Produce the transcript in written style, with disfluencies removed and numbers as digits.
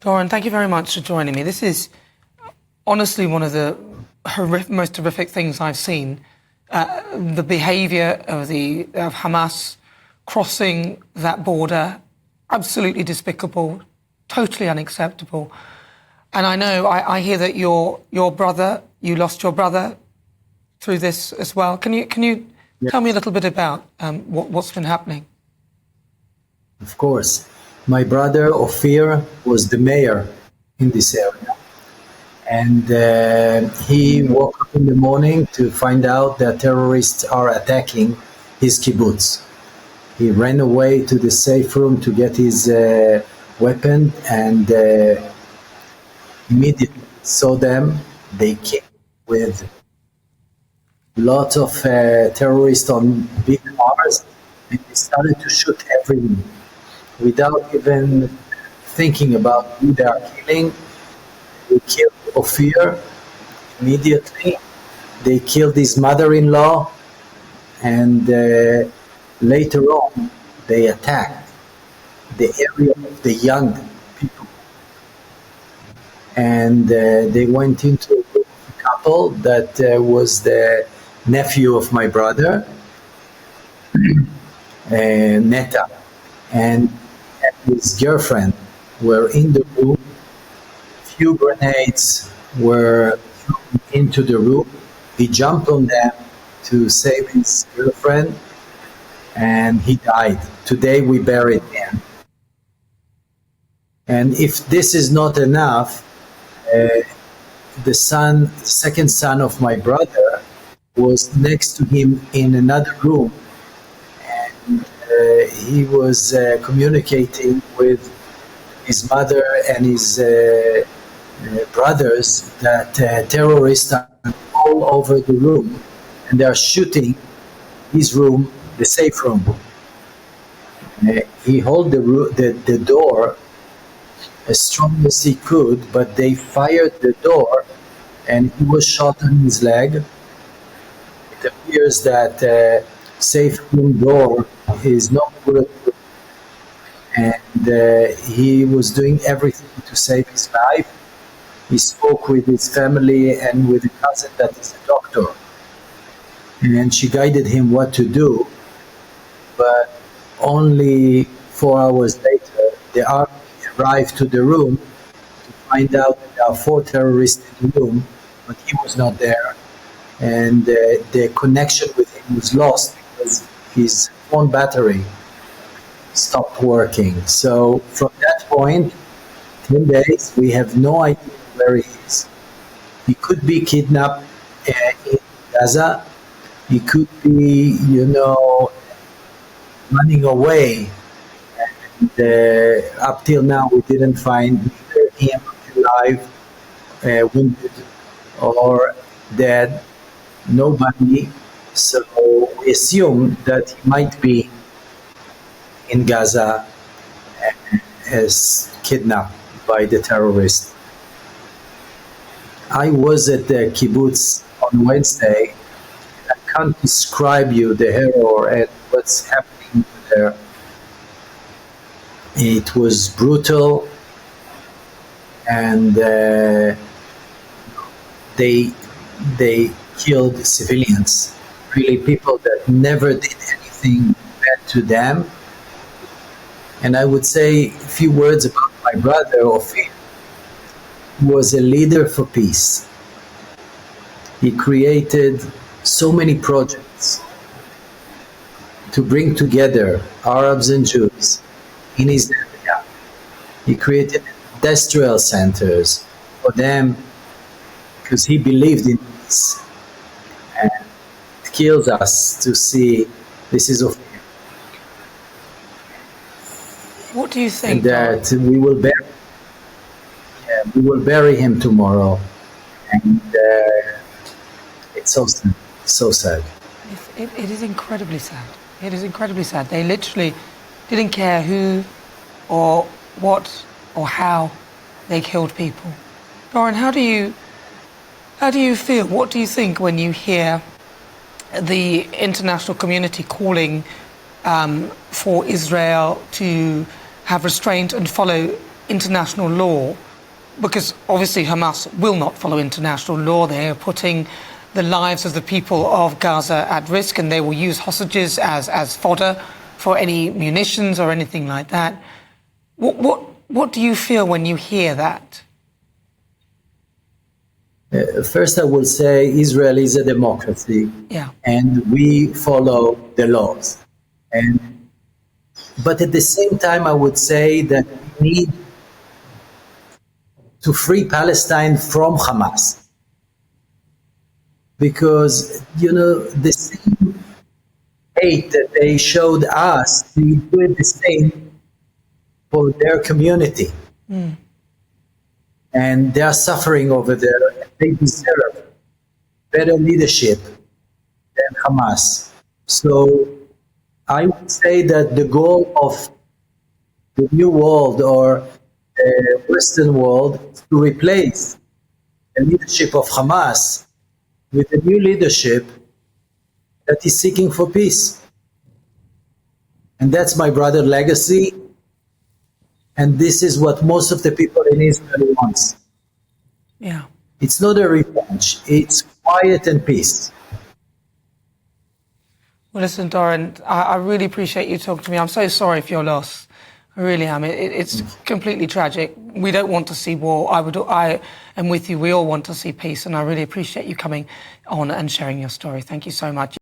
Doron, thank you very much for joining me. This is honestly one of the most horrific things I've seen. The behaviour of Hamas crossing that border, absolutely despicable, totally unacceptable. And I know, I hear that you lost your brother through this as well. Can you Yes. tell me a little bit about what's been happening? Of course. My brother, Ophir, was the mayor in this area. And he woke up in the morning to find out that terrorists are attacking his kibbutz. He ran away to the safe room to get his weapon and immediately saw them. They came with lots of terrorists on big cars, and they started to shoot everyone without even thinking about who they are killing. They killed Ophir immediately. They killed his mother-in-law, and later on they attacked the area of the young people. And they went into a group of a couple that was the nephew of my brother, Neta, and his girlfriend were in the room. Few grenades were thrown into the room. He jumped on them to save his girlfriend, and he died. Today we buried him. And if this is not enough, the second son of my brother was next to him in another room, and he was communicating with his mother and his brothers that terrorists are all over the room, and they are shooting his room, the safe room. He held the door as strong as he could, but they fired the door, and he was shot on his leg. It appears that safe room door is not bulletproof, and he was doing everything to save his life. He spoke with his family and with a cousin that is a doctor, and she guided him what to do. But only 4 hours later, the army arrived to the room to find out that there are 4 terrorists in the room, but he was not there. And the connection with him was lost because his phone battery stopped working. So from that point, 10 days, we have no idea where he is. He could be kidnapped in Gaza. He could be, running away. And up till now, we didn't find either him alive, wounded, or dead. Nobody. So we assume that he might be in Gaza as kidnapped by the terrorists. I was at the kibbutz on Wednesday. I can't describe you the horror and what's happening there. It was brutal, and they killed civilians, really people that never did anything bad to them. And I would say a few words about my brother, Ophir. He was a leader for peace. He created so many projects to bring together Arabs and Jews in his area. He created industrial centers for them because he believed in peace. And it kills us to see this is Ophir. What do you think? And that we will bury him tomorrow, and it's so sad. So sad. It is incredibly sad. It is incredibly sad. They literally didn't care who or what or how they killed people. Doron, how do you feel? What do you think when you hear the international community calling for Israel to have restraint and follow international law, because obviously Hamas will not follow international law. They are putting the lives of the people of Gaza at risk, and they will use hostages as fodder for any munitions or anything like that. What do you feel when you hear that? First, I will say Israel is a democracy, and we follow the laws. But at the same time, I would say that we need to free Palestine from Hamas. Because, the same hate that they showed us, they do the same for their community. And they are suffering over there. They deserve better leadership than Hamas. So I would say that the goal of the new world or the Western world is to replace the leadership of Hamas with a new leadership that is seeking for peace. And that's my brother's legacy. And this is what most of the people in Israel wants. Yeah. It's not a revenge. It's quiet and peace. Well, listen, Doron, I really appreciate you talking to me. I'm so sorry for your loss. I really am. It's completely tragic. We don't want to see war. I am with you. We all want to see peace. And I really appreciate you coming on and sharing your story. Thank you so much.